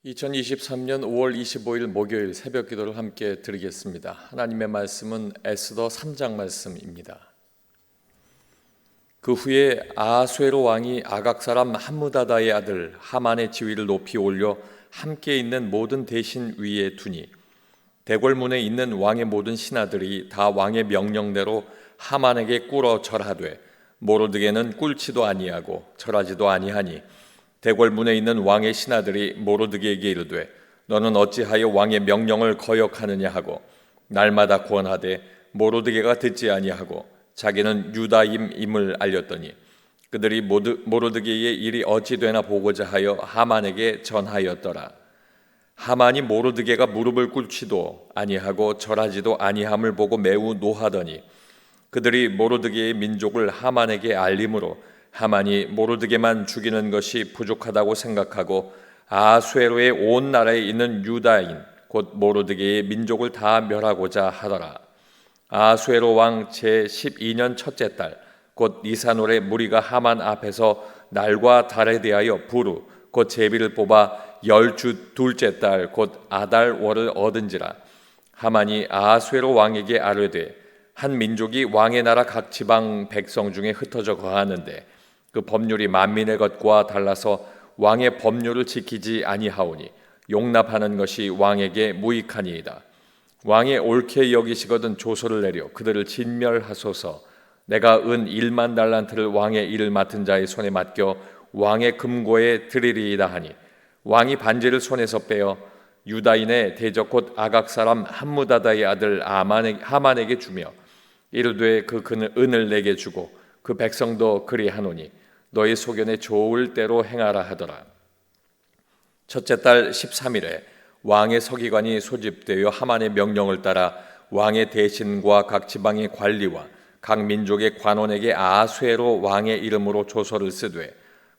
2023년 5월 25일 목요일 새벽 기도를 함께 드리겠습니다. 하나님의 말씀은 에스더 3장 말씀입니다. 그 후에 아하수에로 왕이 아각 사람 함무다다의 아들 하만의 지위를 높이 올려 함께 있는 모든 대신 위에 두니 대궐문에 있는 왕의 모든 신하들이 다 왕의 명령대로 하만에게 꿇어 절하되 모로드게는 꿇지도 아니하고 절하지도 아니하니 대궐문에 있는 왕의 신하들이 모로드게에게 이르되 너는 어찌하여 왕의 명령을 거역하느냐 하고 날마다 권하되 모로드게가 듣지 아니하고 자기는 유다임임을 알렸더니 그들이 모로드게의 일이 어찌 되나 보고자 하여 하만에게 전하였더라. 하만이 모로드게가 무릎을 꿇지도 아니하고 절하지도 아니함을 보고 매우 노하더니 그들이 모로드게의 민족을 하만에게 알림으로 하만이 모로드게만 죽이는 것이 부족하다고 생각하고 아하수에로의 온 나라에 있는 유다인 곧 모로드게의 민족을 다 멸하고자 하더라. 아하수에로 왕 제12년 첫째 달 곧 니산월에 무리가 하만 앞에서 날과 달에 대하여 부르 곧 제비를 뽑아 10주 둘째 달 곧 아달월을 얻은지라. 하만이 아하수에로 왕에게 아뢰되 한 민족이 왕의 나라 각 지방 백성 중에 흩어져 거하는데 그 법률이 만민의 것과 달라서 왕의 법률을 지키지 아니하오니 용납하는 것이 왕에게 무익하니이다. 왕의 옳게 여기시거든 조서를 내려 그들을 진멸하소서. 내가 은 1만 달란트를 왕의 일을 맡은 자의 손에 맡겨 왕의 금고에 드리리이다 하니 왕이 반지를 손에서 빼어 유다인의 대적 곧 아각 사람 함무다다의 아들 하만에게 주며 이르되 그 은을 내게 주고 그 백성도 그리하노니 너희 소견에 좋을 대로 행하라 하더라. 첫째 달 13일에 왕의 서기관이 소집되어 하만의 명령을 따라 왕의 대신과 각 지방의 관리와 각 민족의 관원에게 아하수에로 왕의 이름으로 조서를 쓰되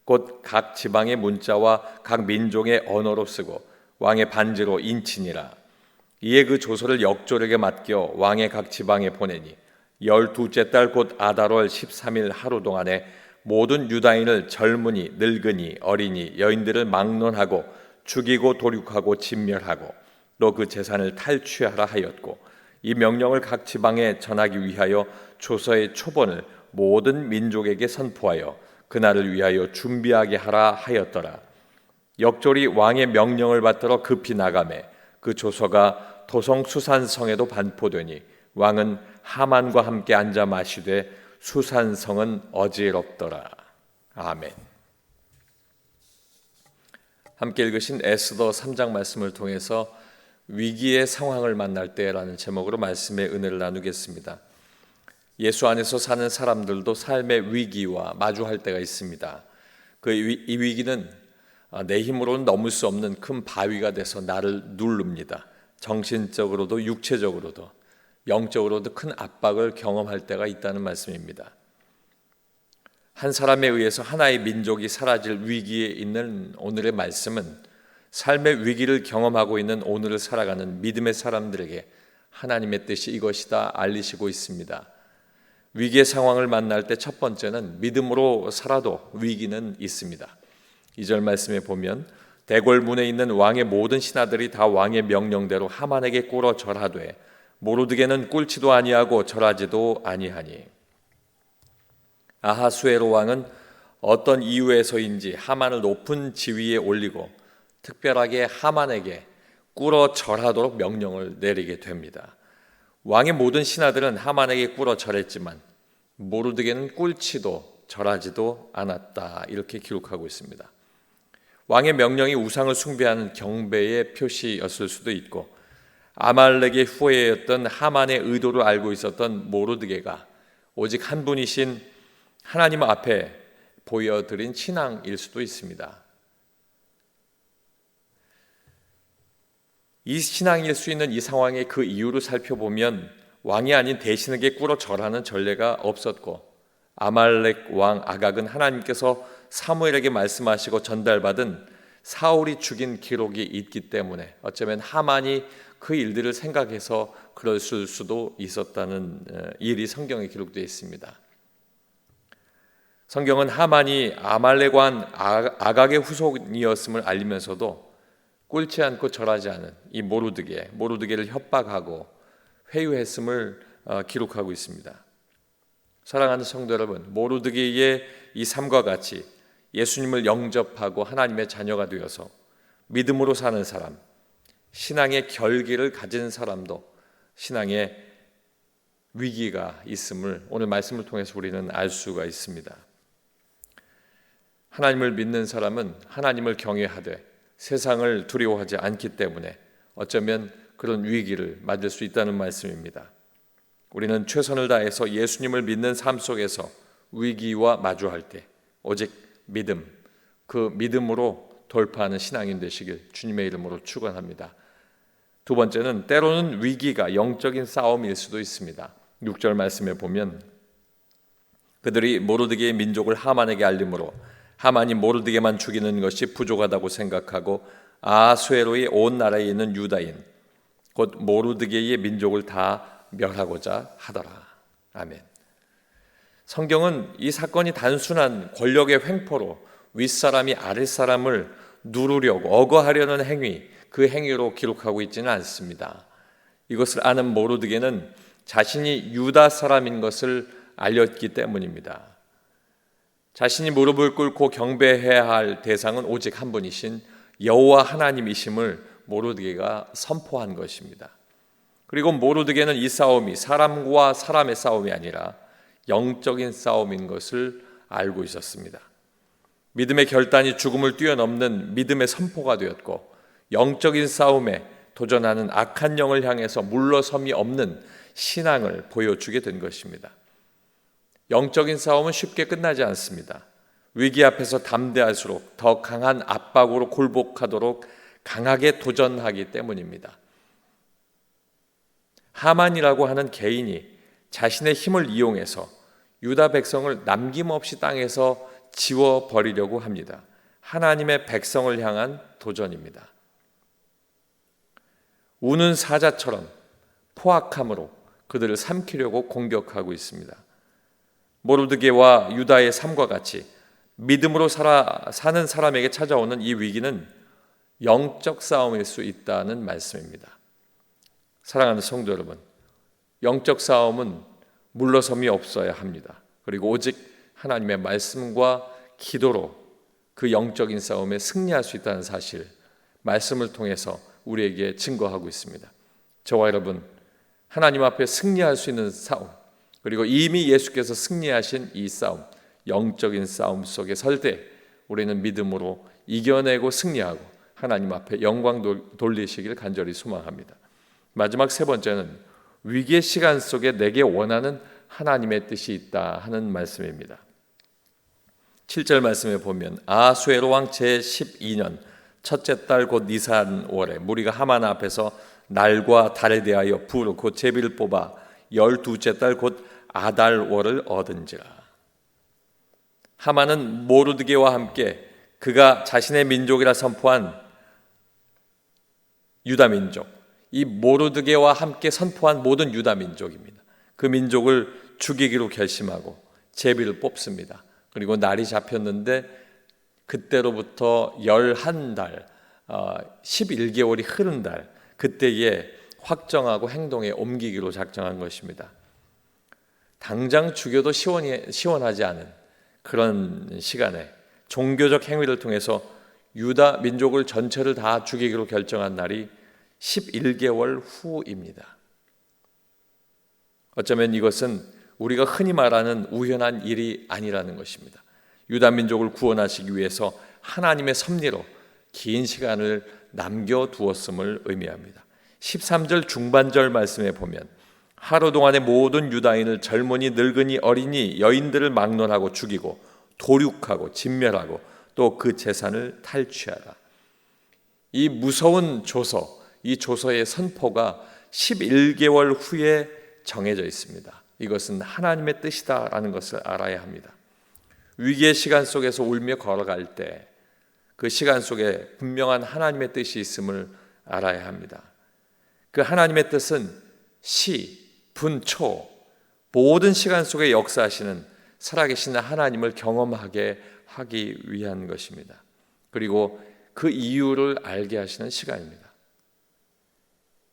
곧 각 지방의 문자와 각 민족의 언어로 쓰고 왕의 반지로 인치니라. 이에 그 조서를 역졸에게 맡겨 왕의 각 지방에 보내니 12째 달 곧 아달월 13일 하루 동안에 모든 유다인을 젊은이, 늙은이, 어린이, 여인들을 막론하고 죽이고 도륙하고 진멸하고 또 그 재산을 탈취하라 하였고 이 명령을 각 지방에 전하기 위하여 조서의 초본을 모든 민족에게 선포하여 그날을 위하여 준비하게 하라 하였더라. 역졸이 왕의 명령을 받들어 급히 나가매 그 조서가 도성 수산성에도 반포되니 왕은 하만과 함께 앉아 마시되 수산성은 어지럽더라. 아멘. 함께 읽으신 에스더 3장 말씀을 통해서 위기의 상황을 만날 때라는 제목으로 말씀의 은혜를 나누겠습니다. 예수 안에서 사는 사람들도 삶의 위기와 마주할 때가 있습니다. 이 위기는 내 힘으로는 넘을 수 없는 큰 바위가 돼서 나를 누릅니다. 정신적으로도 육체적으로도 영적으로도 큰 압박을 경험할 때가 있다는 말씀입니다. 한 사람에 의해서 하나의 민족이 사라질 위기에 있는 오늘의 말씀은 삶의 위기를 경험하고 있는 오늘을 살아가는 믿음의 사람들에게 하나님의 뜻이 이것이다 알리시고 있습니다. 위기의 상황을 만날 때 첫 번째는 믿음으로 살아도 위기는 있습니다. 2절 말씀에 보면 대궐문에 있는 왕의 모든 신하들이 다 왕의 명령대로 하만에게 꿇어 절하되 모로드게는 꿇지도 아니하고 절하지도 아니하니. 아하수에로 왕은 어떤 이유에서인지 하만을 높은 지위에 올리고 특별하게 하만에게 꿇어 절하도록 명령을 내리게 됩니다. 왕의 모든 신하들은 하만에게 꿇어 절했지만 모로드게는 꿇지도 절하지도 않았다. 이렇게 기록하고 있습니다. 왕의 명령이 우상을 숭배하는 경배의 표시였을 수도 있고 아말렉의 후예였던 하만의 의도를 알고 있었던 모로드게가 오직 한 분이신 하나님 앞에 보여드린 신앙일 수도 있습니다. 이 신앙일 수 있는 이 상황의 그 이유를 살펴보면 왕이 아닌 대신에게 꿇어 절하는 전례가 없었고 아말렉 왕 아각은 하나님께서 사무엘에게 말씀하시고 전달받은 사울이 죽인 기록이 있기 때문에 어쩌면 하만이 그 일들을 생각해서 그랬을 수도 있었다는 일이 성경에 기록되어 있습니다. 성경은 하만이 아말렉 왕 아각의 후손이었음을 알리면서도 꿇지 않고 절하지 않은 이 모르드게를 협박하고 회유했음을 기록하고 있습니다. 사랑하는 성도 여러분, 모르드게의 이 삶과 같이 예수님을 영접하고 하나님의 자녀가 되어서 믿음으로 사는 사람, 신앙의 결기를 가진 사람도 신앙의 위기가 있음을 오늘 말씀을 통해서 우리는 알 수가 있습니다. 하나님을 믿는 사람은 하나님을 경외하되 세상을 두려워하지 않기 때문에 어쩌면 그런 위기를 맞을 수 있다는 말씀입니다. 우리는 최선을 다해서 예수님을 믿는 삶 속에서 위기와 마주할 때 오직 믿음, 그 믿음으로 돌파하는 신앙인 되시길 주님의 이름으로 축원합니다. 두 번째는 때로는 위기가 영적인 싸움일 수도 있습니다. 6절 말씀에 보면 그들이 모르드게의 민족을 하만에게 알림으로 하만이 모르드게만 죽이는 것이 부족하다고 생각하고 아수에로의 온 나라에 있는 유다인 곧 모르드게의 민족을 다 멸하고자 하더라. 아멘. 성경은 이 사건이 단순한 권력의 횡포로 윗사람이 아랫사람을 누르려고 억어하려는 행위, 그 행위로 기록하고 있지는 않습니다. 이것을 아는 모르드게는 자신이 유다 사람인 것을 알렸기 때문입니다. 자신이 무릎을 꿇고 경배해야 할 대상은 오직 한 분이신 여호와 하나님이심을 모르드게가 선포한 것입니다. 그리고 모르드게는 이 싸움이 사람과 사람의 싸움이 아니라 영적인 싸움인 것을 알고 있었습니다. 믿음의 결단이 죽음을 뛰어넘는 믿음의 선포가 되었고 영적인 싸움에 도전하는 악한 영을 향해서 물러섬이 없는 신앙을 보여주게 된 것입니다. 영적인 싸움은 쉽게 끝나지 않습니다. 위기 앞에서 담대할수록 더 강한 압박으로 굴복하도록 강하게 도전하기 때문입니다. 하만이라고 하는 개인이 자신의 힘을 이용해서 유다 백성을 남김없이 땅에서 지워버리려고 합니다. 하나님의 백성을 향한 도전입니다. 우는 사자처럼 포악함으로 그들을 삼키려고 공격하고 있습니다. 모르드게와 유다의 삶과 같이 믿음으로 사는 사람에게 찾아오는 이 위기는 영적 싸움일 수 있다는 말씀입니다. 사랑하는 성도 여러분, 영적 싸움은 물러섬이 없어야 합니다. 그리고 오직 하나님의 말씀과 기도로 그 영적인 싸움에 승리할 수 있다는 사실, 말씀을 통해서 우리에게 증거하고 있습니다. 저와 여러분, 하나님 앞에 승리할 수 있는 싸움, 그리고 이미 예수께서 승리하신 이 싸움, 영적인 싸움 속에 설 때 우리는 믿음으로 이겨내고 승리하고 하나님 앞에 영광 돌리시기를 간절히 소망합니다. 마지막 세 번째는 위기의 시간 속에 내게 원하는 하나님의 뜻이 있다 하는 말씀입니다. 7절 말씀에 보면 아수에로 왕 제12년 첫째 달 곧 니산 월에 무리가 하만 앞에서 날과 달에 대하여 불 곧 제비를 뽑아 12째 달 곧 아달 월을 얻은지라. 하만은 모르드게와 함께 그가 자신의 민족이라 선포한 유다 민족, 이 모르드게와 함께 선포한 모든 유다 민족입니다. 그 민족을 죽이기로 결심하고 제비를 뽑습니다. 그리고 날이 잡혔는데 그때로부터 11달, 11개월이 흐른 달, 그때에 확정하고 행동에 옮기기로 작정한 것입니다. 당장 죽여도 시원하지 않은 그런 시간에 종교적 행위를 통해서 유다 민족을 전체를 다 죽이기로 결정한 날이 11개월 후입니다. 어쩌면 이것은 우리가 흔히 말하는 우연한 일이 아니라는 것입니다. 유다 민족을 구원하시기 위해서 하나님의 섭리로 긴 시간을 남겨두었음을 의미합니다. 13절 중반절 말씀에 보면 하루 동안의 모든 유다인을 젊은이, 늙은이, 어린이, 여인들을 막론하고 죽이고 도륙하고 진멸하고 또 그 재산을 탈취하라. 이 무서운 조서, 이 조서의 선포가 11개월 후에 정해져 있습니다. 이것은 하나님의 뜻이다라는 것을 알아야 합니다. 위기의 시간 속에서 울며 걸어갈 때 그 시간 속에 분명한 하나님의 뜻이 있음을 알아야 합니다. 그 하나님의 뜻은 시, 분, 초 모든 시간 속에 역사하시는 살아계신 하나님을 경험하게 하기 위한 것입니다. 그리고 그 이유를 알게 하시는 시간입니다.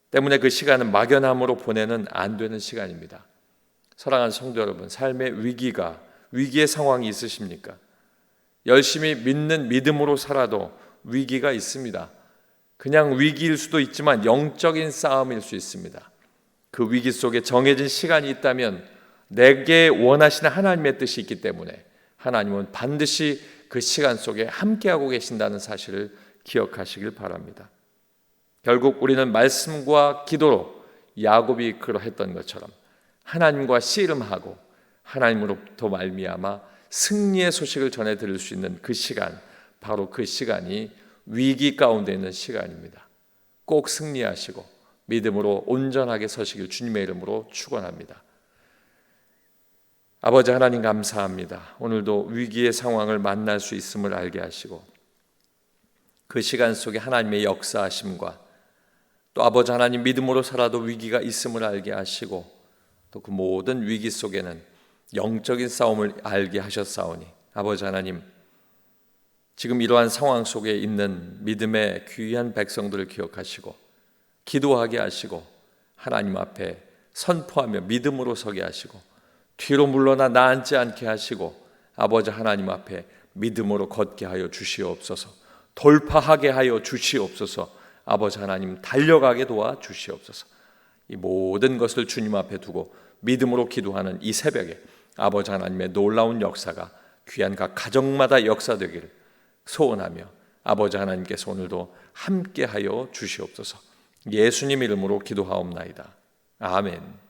때문에 그 시간은 막연함으로 보내는 안 되는 시간입니다. 사랑하는 성도 여러분, 삶의 위기의 상황이 있으십니까? 열심히 믿는 믿음으로 살아도 위기가 있습니다. 그냥 위기일 수도 있지만 영적인 싸움일 수 있습니다. 그 위기 속에 정해진 시간이 있다면 내게 원하시는 하나님의 뜻이 있기 때문에 하나님은 반드시 그 시간 속에 함께하고 계신다는 사실을 기억하시길 바랍니다. 결국 우리는 말씀과 기도로 야곱이 그러했던 것처럼 하나님과 씨름하고 하나님으로부터 말미암아 승리의 소식을 전해 드릴 수 있는 그 시간, 바로 그 시간이 위기 가운데 있는 시간입니다. 꼭 승리하시고 믿음으로 온전하게 서시길 주님의 이름으로 축원합니다. 아버지 하나님 감사합니다. 오늘도 위기의 상황을 만날 수 있음을 알게 하시고 그 시간 속에 하나님의 역사하심과 또 아버지 하나님 믿음으로 살아도 위기가 있음을 알게 하시고 또 그 모든 위기 속에는 영적인 싸움을 알게 하셨사오니 아버지 하나님 지금 이러한 상황 속에 있는 믿음의 귀한 백성들을 기억하시고 기도하게 하시고 하나님 앞에 선포하며 믿음으로 서게 하시고 뒤로 물러나 나앉지 않게 하시고 아버지 하나님 앞에 믿음으로 걷게 하여 주시옵소서. 돌파하게 하여 주시옵소서. 아버지 하나님 달려가게 도와 주시옵소서. 이 모든 것을 주님 앞에 두고 믿음으로 기도하는 이 새벽에 아버지 하나님의 놀라운 역사가 귀한 각 가정마다 역사되기를 소원하며 아버지 하나님께서 오늘도 함께하여 주시옵소서. 예수님 이름으로 기도하옵나이다. 아멘.